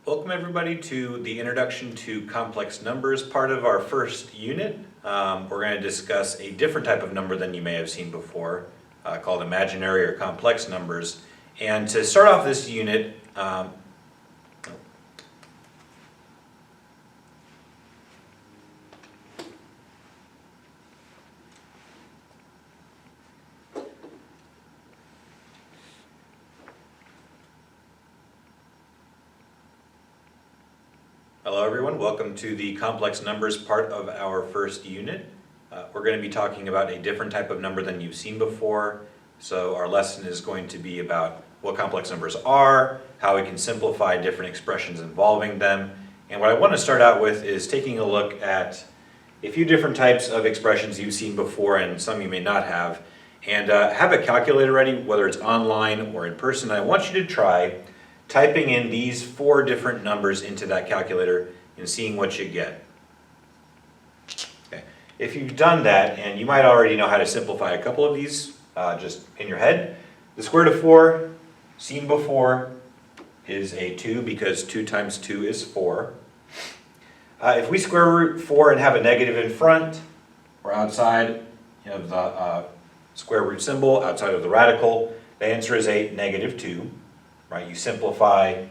Welcome everybody to the Introduction to Complex Numbers part of our first unit. We're going to discuss a different type of number than you may have seen before, called imaginary or complex numbers. And to start off this unit, hello everyone, welcome to the complex numbers part of our first unit. We're going to be talking about a different type of number than you've seen before. So our lesson is going to be about what complex numbers are, how we can simplify different expressions involving them. And what I want to start out with is taking a look at a few different types of expressions you've seen before and some you may not have. And have a calculator ready, whether it's online or in person. I want you to try typing in these 4 different numbers into that calculator and seeing what you get. Okay. If you've done that, and you might already know how to simplify a couple of these just in your head, the square root of 4, seen before, is a 2 because 2 times 2 is 4. If we square root 4 and have a negative in front or outside of the square root symbol, outside of the radical, the answer is a negative 2. Right, you simplify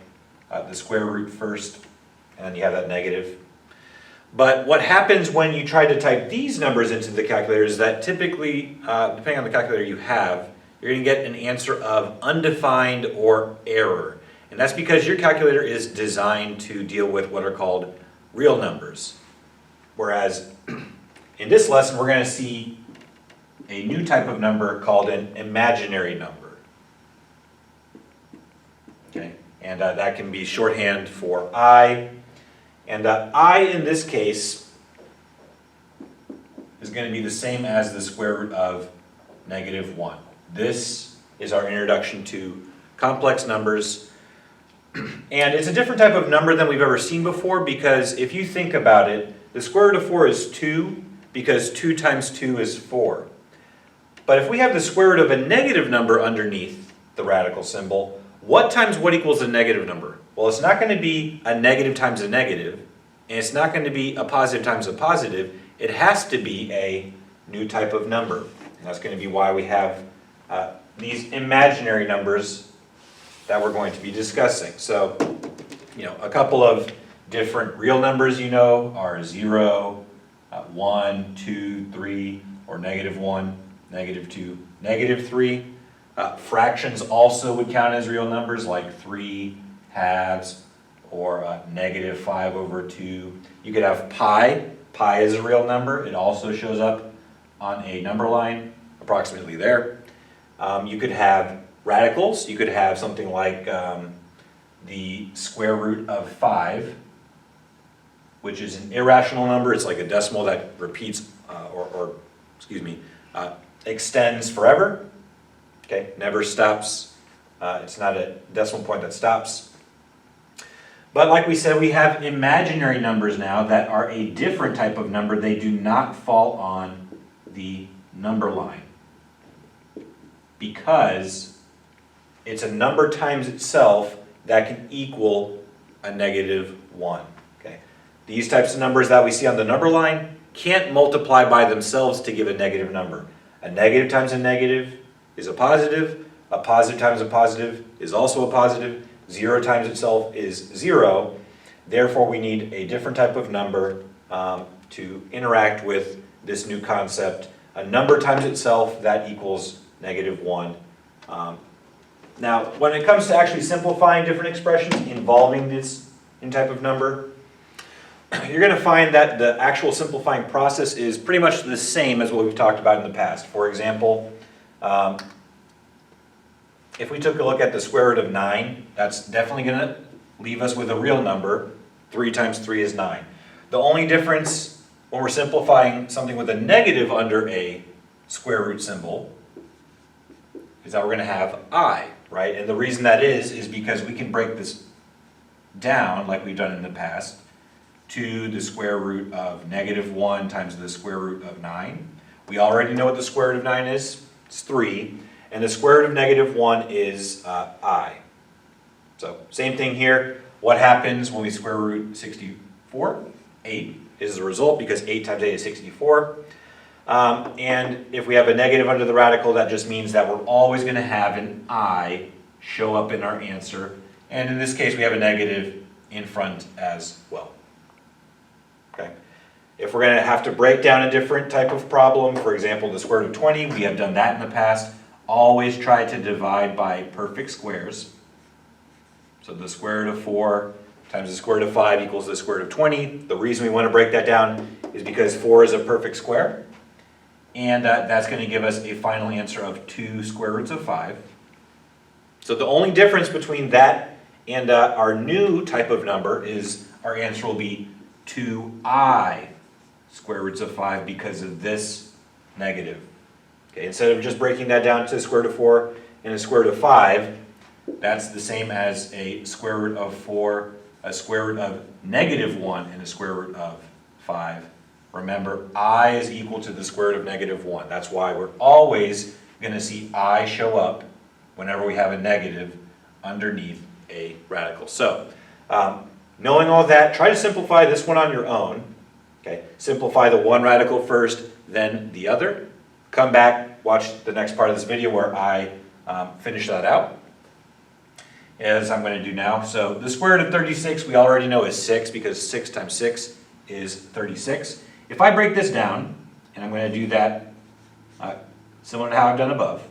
the square root first, and you have that negative. But what happens when you try to type these numbers into the calculator is that typically, depending on the calculator you have, you're going to get an answer of undefined or error. And that's because your calculator is designed to deal with what are called real numbers. Whereas in this lesson, we're going to see a new type of number called an imaginary number. Okay. And that can be shorthand for I. And I in this case is going to be the same as the square root of negative 1. This is our introduction to complex numbers. And it's a different type of number than we've ever seen before because if you think about it, the square root of 4 is 2 because 2 times 2 is 4. But if we have the square root of a negative number underneath the radical symbol, what times what equals a negative number? Well, it's not going to be a negative times a negative, and it's not going to be a positive times a positive. It has to be a new type of number. And that's going to be why we have these imaginary numbers that we're going to be discussing. So, a couple of different real numbers are 0, 1, 2, 3, or negative 1, negative 2, negative 3. Fractions also would count as real numbers like 3 halves or negative 5 over 2. You could have pi. Pi is a real number. It also shows up on a number line approximately there. You could have radicals. You could have something like the square root of 5, which is an irrational number. It's like a decimal that repeats extends forever. Okay, never stops. It's not a decimal point that stops. But like we said, we have imaginary numbers now that are a different type of number. They do not fall on the number line because it's a number times itself that can equal a negative 1. Okay, these types of numbers that we see on the number line can't multiply by themselves to give a negative number. A negative times a negative is a positive times a positive is also a positive, 0 times itself is 0, therefore we need a different type of number to interact with this new concept. A number times itself, that equals negative 1. Now, when it comes to actually simplifying different expressions involving this new type of number, you're going to find that the actual simplifying process is pretty much the same as what we've talked about in the past. For example, if we took a look at the square root of 9, that's definitely going to leave us with a real number. 3 times 3 is 9. The only difference when we're simplifying something with a negative under a square root symbol is that we're going to have I, right? And the reason that is because we can break this down like we've done in the past to the square root of negative 1 times the square root of 9. We already know what the square root of 9 is. It's 3. And the square root of negative 1 is I. So same thing here. what happens when we square root 64? 8 is the result because 8 times 8 is 64. And if we have a negative under the radical, that just means that we're always going to have an I show up in our answer. And in this case, we have a negative in front as well. Okay. If we're going to have to break down a different type of problem, for example, the square root of 20, we have done that in the past. Always try to divide by perfect squares. So the square root of 4 times the square root of 5 equals the square root of 20. The reason we want to break that down is because 4 is a perfect square. And that's going to give us a final answer of 2 square roots of 5. So the only difference between that and our new type of number is our answer will be 2i square roots of 5 because of this negative. Okay, instead of just breaking that down to the square root of 4 and a square root of 5, that's the same as a square root of 4, a square root of negative 1, and a square root of 5. Remember, I is equal to the square root of negative 1. That's why we're always going to see I show up whenever we have a negative underneath a radical. So, knowing all that, try to simplify this one on your own. Okay, simplify the one radical first, then the other. Come back, watch the next part of this video where I finish that out, as I'm going to do now. So the square root of 36 we already know is 6 because 6 times 6 is 36. If I break this down, and I'm going to do that similar to how I've done above,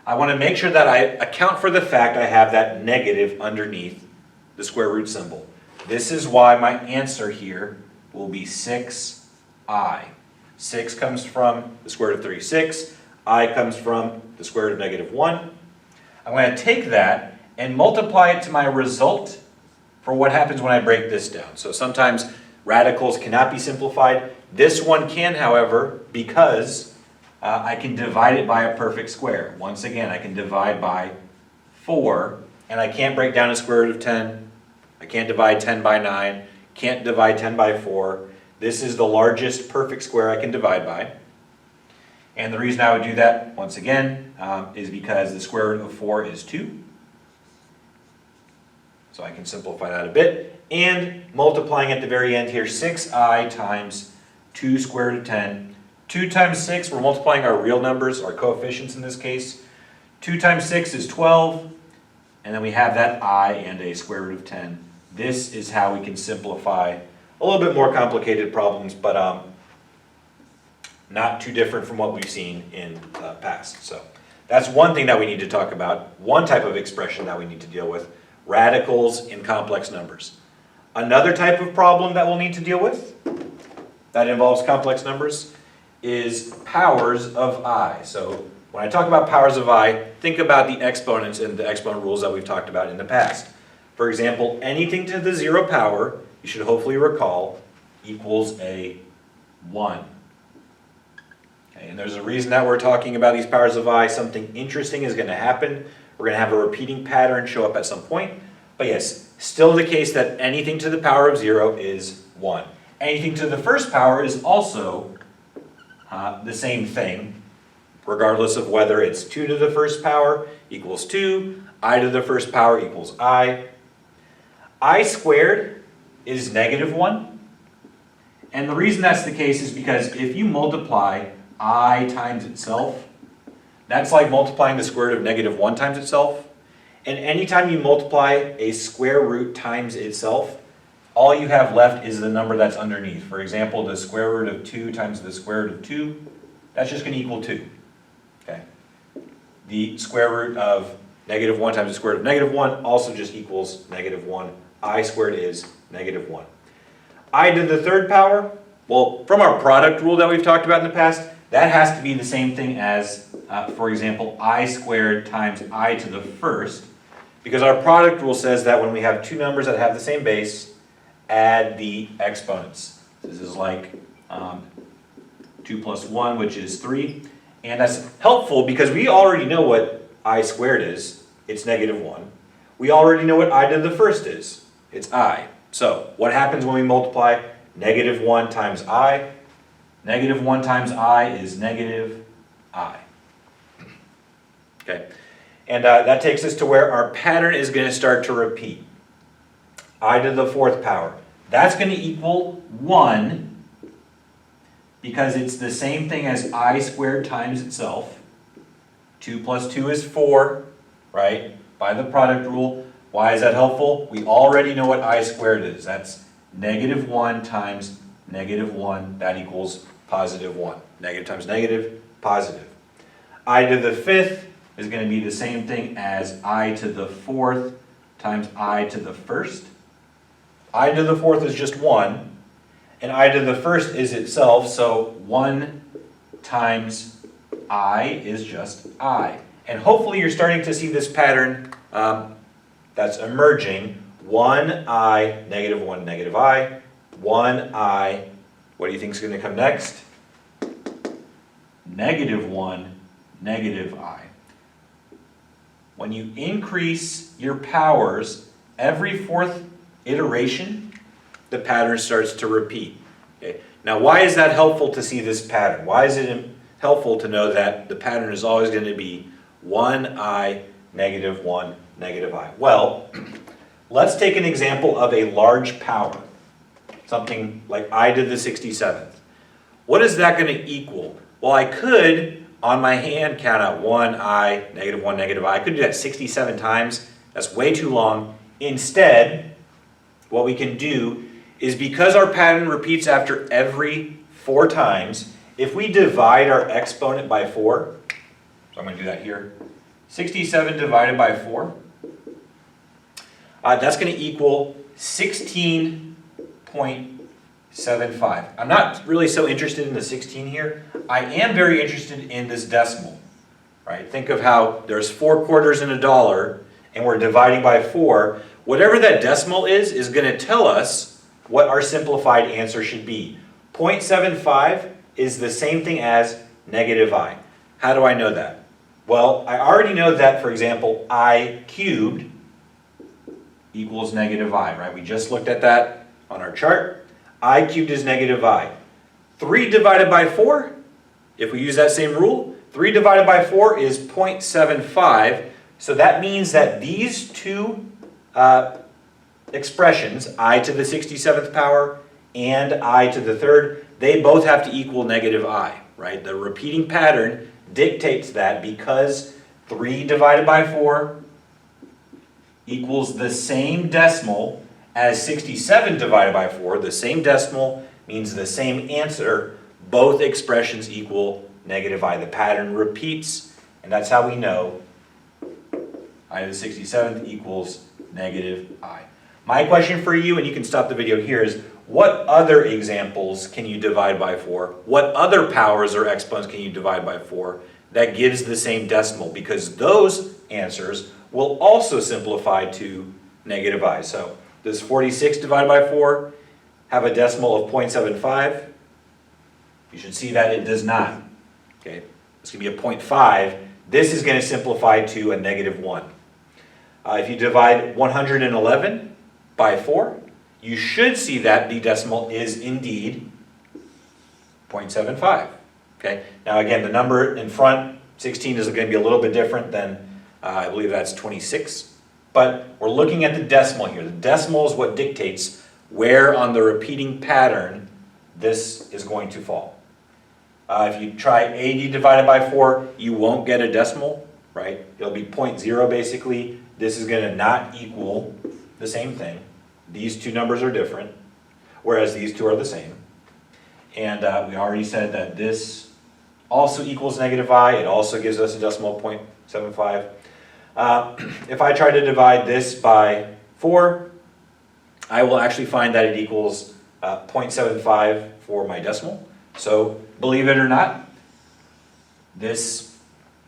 I want to make sure that I account for the fact I have that negative underneath the square root symbol. This is why my answer here will be 6i. 6 comes from the square root of 36. I comes from the square root of negative 1. I'm going to take that and multiply it to my result for what happens when I break this down. So sometimes radicals cannot be simplified. This one can, however, because I can divide it by a perfect square. Once again, I can divide by 4, and I can't break down a square root of 10. I can't divide 10 by 9. Can't divide 10 by 4. This is the largest perfect square I can divide by. And the reason I would do that, once again, is because the square root of 4 is 2. So I can simplify that a bit. And multiplying at the very end here, 6i times 2 square root of 10. 2 times 6, we're multiplying our real numbers, our coefficients in this case. 2 times 6 is 12. And then we have that I and a square root of 10. This is how we can simplify a little bit more complicated problems, but not too different from what we've seen in the past. So that's one thing that we need to talk about, one type of expression that we need to deal with, radicals in complex numbers. Another type of problem that we'll need to deal with that involves complex numbers is powers of I. So when I talk about powers of I, think about the exponents and the exponent rules that we've talked about in the past. For example, anything to the 0 power, you should hopefully recall, equals a 1. Okay, and there's a reason that we're talking about these powers of I. Something interesting is going to happen. We're going to have a repeating pattern show up at some point. But yes, still the case that anything to the power of 0 is 1. Anything to the first power is also the same thing, regardless of whether it's 2 to the first power equals 2, I to the first power equals I. I squared is negative 1. And the reason that's the case is because if you multiply I times itself, that's like multiplying the square root of negative 1 times itself. And anytime you multiply a square root times itself, all you have left is the number that's underneath. For example, the square root of 2 times the square root of 2, that's just going to equal 2. Okay. The square root of negative 1 times the square root of negative 1 also just equals negative 1. I squared is negative 1. I to the third power, well, from our product rule that we've talked about in the past, that has to be the same thing as, for example, I squared times I to the first, because our product rule says that when we have two numbers that have the same base, add the exponents. This is like 2 plus 1, which is 3. And that's helpful because we already know what I squared is. It's negative 1. We already know what I to the first is. It's I. So what happens when we multiply negative 1 times I? Negative 1 times I is negative I. Okay. And that takes us to where our pattern is going to start to repeat. I to the 4th power. That's going to equal 1 because it's the same thing as I squared times itself. 2 plus 2 is 4, right? By the product rule. Why is that helpful? We already know what I squared is. That's negative 1 times negative 1. That equals positive 1. Negative times negative, positive. I to the 5th is going to be the same thing as I to the 4th times I to the 1st. I to the 4th is just 1, and I to the 1st is itself, so 1 times I is just I. And hopefully you're starting to see this pattern that's emerging. 1I, negative 1, negative I. 1I, what do you think is going to come next? Negative 1, negative I. When you increase your powers, every 4th iteration, the pattern starts to repeat. Okay? Now, why is that helpful to see this pattern? Why is it helpful to know that the pattern is always going to be 1I, negative 1, negative I? Well, let's take an example of a large power, something like I to the 67th. What is that going to equal? Well, I could, on my hand, count out 1I, negative 1, negative I. I could do that 67 times. That's way too long. Instead, what we can do is, because our pattern repeats after every 4 times, if we divide our exponent by 4, so I'm going to do that here, 67 divided by 4, that's going to equal 16.75. I'm not really so interested in the 16 here. I am very interested in this decimal, right? Think of how there's 4 quarters in a dollar, and we're dividing by 4. Whatever that decimal is going to tell us what our simplified answer should be. 0.75 is the same thing as negative I. How do I know that? Well, I already know that, for example, I cubed equals negative I, right? We just looked at that on our chart. I cubed is negative I. 3 divided by 4, if we use that same rule, 3 divided by 4 is 0.75. So that means that these two expressions, I to the 67th power and I to the 3rd, they both have to equal negative I, right? The repeating pattern dictates that, because 3 divided by 4 equals the same decimal as 67 divided by 4. The same decimal means the same answer. Both expressions equal negative I. The pattern repeats, and that's how we know I to the 67th equals negative I. My question for you, and you can stop the video here, is what other examples can you divide by 4? What other powers or exponents can you divide by 4 that gives the same decimal? Because those answers will also simplify to negative I. So does 46 divided by 4 have a decimal of 0.75? You should see that it does not. Okay, it's going to be a 0.5. This is going to simplify to a negative 1. If you divide 111 by 4, you should see that the decimal is indeed 0.75. Okay, now again, the number in front, 16, is going to be a little bit different than, I believe that's 26. But we're looking at the decimal here. The decimal is what dictates where on the repeating pattern this is going to fall. If you try 80 divided by 4, you won't get a decimal, right? It'll be 0.0 basically. This is going to not equal the same thing. These two numbers are different, whereas these two are the same. And we already said that this also equals negative I. It also gives us a decimal of 0.75. If I try to divide this by 4, I will actually find that it equals 0.75 for my decimal. So, believe it or not, this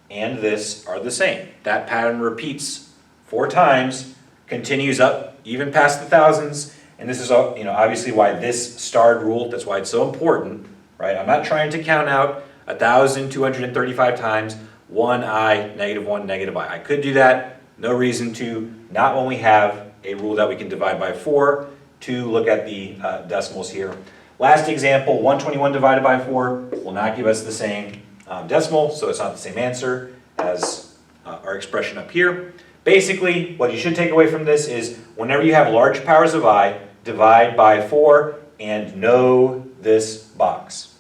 and this are the same. That pattern repeats 4 times, continues up even past the thousands, and this is obviously why this starred rule, that's why it's so important, right? I'm not trying to count out 1,235 times 1I, negative 1, negative I. I could do that, no reason to, not when we have a rule that we can divide by 4 to look at the decimals here. Last example, 121 divided by 4 will not give us the same decimal, so it's not the same answer as our expression up here. basically, what you should take away from this is whenever you have large powers of I, divide by 4 and know this box.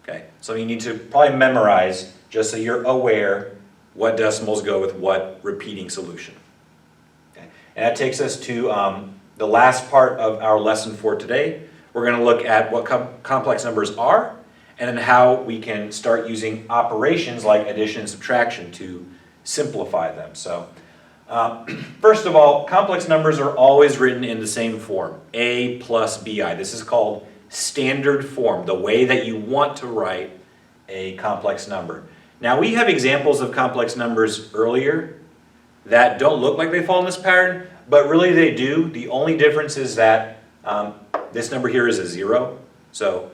Okay, so you need to probably memorize just so you're aware what decimals go with what repeating solution. Okay. And that takes us to the last part of our lesson for today. We're going to look at what complex numbers are and then how we can start using operations like addition and subtraction to simplify them. So first of all, complex numbers are always written in the same form, a plus bi. This is called standard form, the way that you want to write a complex number. Now we have examples of complex numbers earlier that don't look like they fall in this pattern, but really they do. The only difference is that this number here is a 0. So,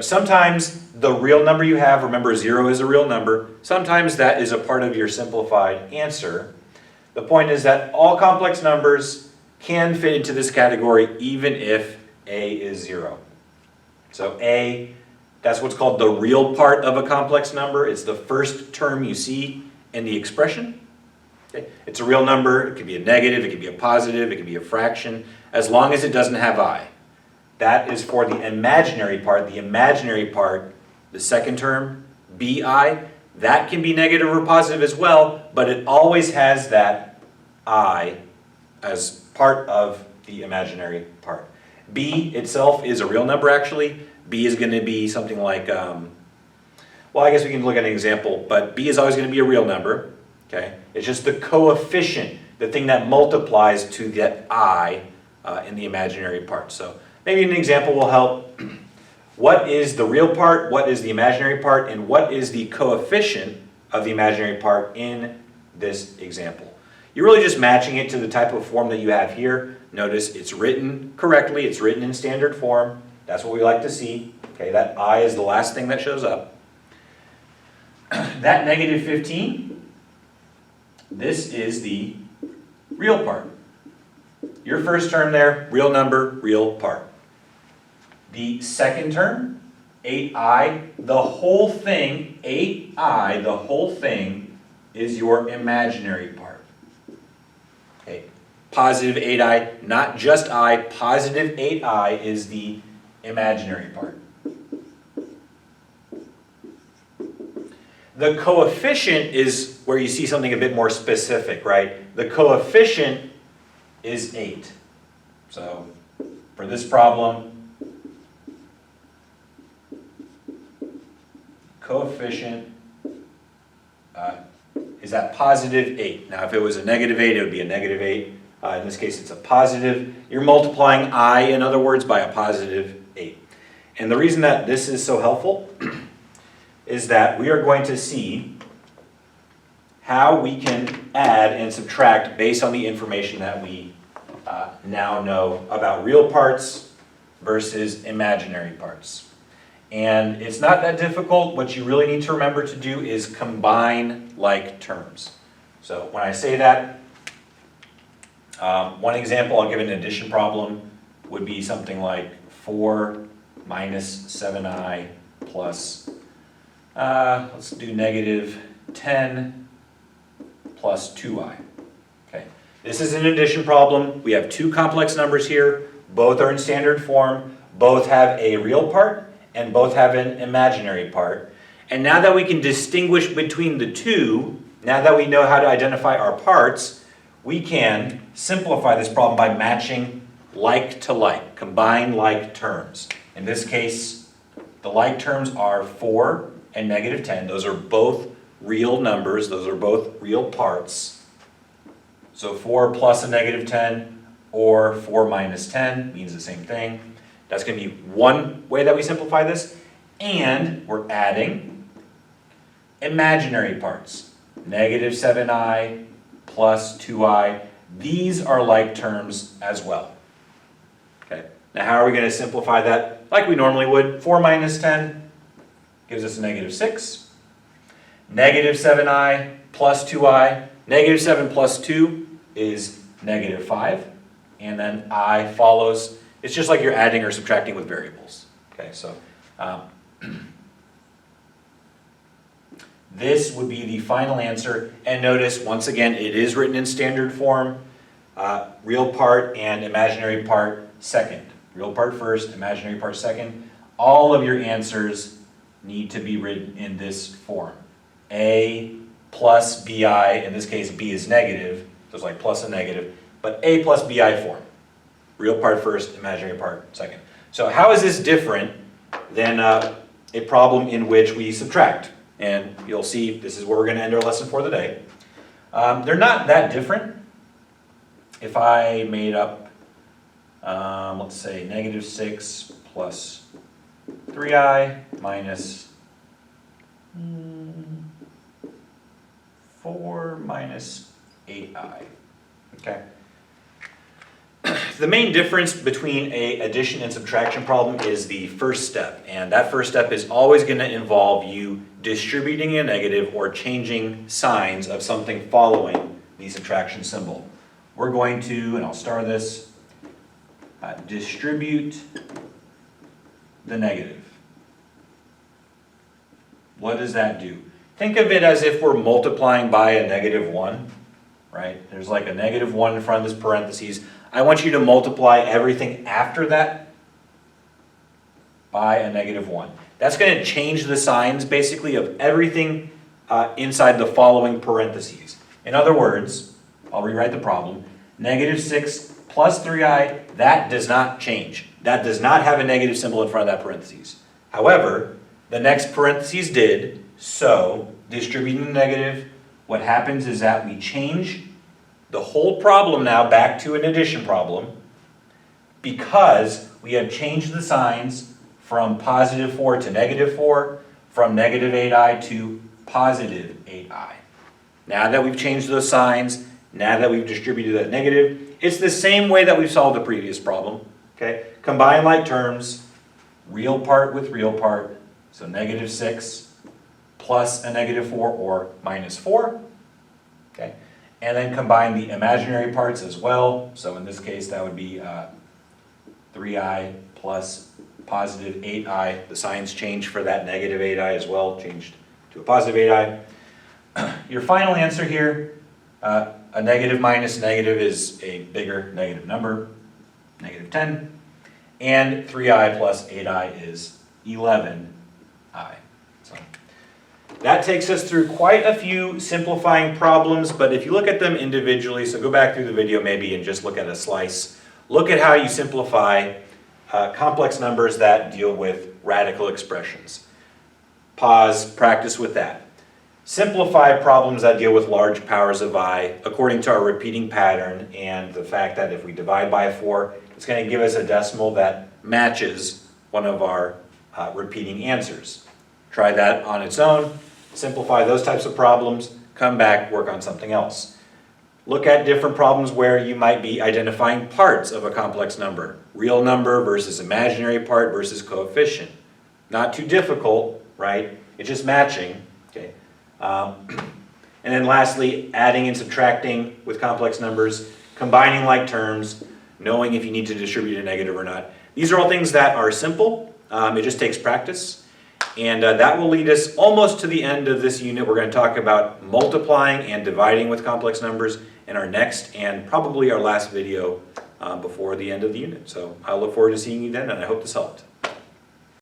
sometimes the real number you have, remember 0 is a real number, sometimes that is a part of your simplified answer. The point is that all complex numbers can fit into this category even if a is 0. So a, that's what's called the real part of a complex number. It's the first term you see in the expression. Okay? It's a real number. It could be a negative, it could be a positive, it could be a fraction, as long as it doesn't have I. That is for the imaginary part. The imaginary part, the second term, bi, that can be negative or positive as well, but it always has that I as part of the imaginary part. B itself is a real number actually. B is going to be something like, well, I guess we can look at an example, but B is always going to be a real number. Okay? It's just the coefficient, the thing that multiplies to get I in the imaginary part. So maybe an example will help. What is the real part, what is the imaginary part, and what is the coefficient of the imaginary part in this example? You're really just matching it to the type of form that you have here. Notice it's written correctly, it's written in standard form. That's what we like to see. Okay, that I is the last thing that shows up. That negative 15, this is the real part. Your first term there, real number, real part. The second term, 8i, the whole thing, 8i, the whole thing is your imaginary part. Okay, positive 8i, not just I, positive 8i is the imaginary part. The coefficient is where you see something a bit more specific, right? The coefficient is 8. So for this problem, coefficient is at positive 8. Now if it was a negative 8, it would be a negative 8. In this case it's a positive. You're multiplying I, in other words, by a positive 8. And the reason that this is so helpful is that we are going to see how we can add and subtract based on the information that we now know about real parts versus imaginary parts. And it's not that difficult. What you really need to remember to do is combine like terms. So when I say that, one example, I'll give an addition problem, would be something like 4 minus 7i plus, let's do negative 10 plus 2i. Okay. This is an addition problem. We have two complex numbers here. Both are in standard form. Both have a real part and both have an imaginary part. And now that we can distinguish between the two, now that we know how to identify our parts, we can simplify this problem by matching like to like, combine like terms. In this case, the like terms are 4 and negative 10. Those are both real numbers. Those are both real parts. So 4 plus a negative 10 or 4 minus 10 means the same thing. That's going to be one way that we simplify this. And we're adding imaginary parts. Negative 7i plus 2i. These are like terms as well. Okay. Now how are we going to simplify that like we normally would? 4 minus 10 gives us a negative 6. Negative 7i plus 2i. Negative 7 plus 2 is negative 5. And then I follows. It's just like you're adding or subtracting with variables. Okay, so this would be the final answer. And notice, once again, it is written in standard form, real part and imaginary part second. Real part first, imaginary part second. All of your answers need to be written in this form. A plus BI, in this case B is negative, so it's like plus and negative, but A plus BI form. Real part first, imaginary part second. So how is this different than a problem in which we subtract? And you'll see this is where we're going to end our lesson for the day. They're not that different. If I made up, let's say, negative 6 plus 3i minus 4 minus 8i. Okay. The main difference between an addition and subtraction problem is the first step, and that first step is always going to involve you distributing a negative or changing signs of something following the subtraction symbol. We're going to, and I'll star this, distribute the negative. What does that do? Think of it as if we're multiplying by a negative 1, right? There's like a negative 1 in front of this parentheses. I want you to multiply everything after that by a negative 1. That's going to change the signs, basically, of everything inside the following parentheses. In other words, I'll rewrite the problem. Negative 6 plus 3i, that does not change. That does not have a negative symbol in front of that parentheses. However, the next parentheses did, so distributing the negative, what happens is that we change the whole problem now back to an addition problem because we have changed the signs from positive 4 to negative 4, from negative 8i to positive 8i. Now that we've changed those signs, now that we've distributed that negative, it's the same way that we solved the previous problem. Okay? Combine like terms, real part with real part, so negative 6 plus a negative 4 or minus 4. Okay? And then combine the imaginary parts as well. So in this case, that would be 3i plus positive 8i. The signs changed for that negative 8i as well, changed to a positive 8i. Your final answer here, a negative minus negative is a bigger negative number, negative 10. And 3i plus 8i is 11i. So that takes us through quite a few simplifying problems, but if you look at them individually, so go back through the video maybe and just look at a slice. Look at how you simplify complex numbers that deal with radical expressions. Pause, practice with that. Simplify problems that deal with large powers of I according to our repeating pattern and the fact that if we divide by 4, it's going to give us a decimal that matches one of our repeating answers. Try that on its own, simplify those types of problems, come back, work on something else. Look at different problems where you might be identifying parts of a complex number. Real number versus imaginary part versus coefficient. Not too difficult, right? It's just matching. Okay. And then lastly, adding and subtracting with complex numbers, combining like terms, knowing if you need to distribute a negative or not. These are all things that are simple. It just takes practice. And that will lead us almost to the end of this unit. We're going to talk about multiplying and dividing with complex numbers in our next and probably our last video before the end of the unit. So I look forward to seeing you then, and I hope this helped.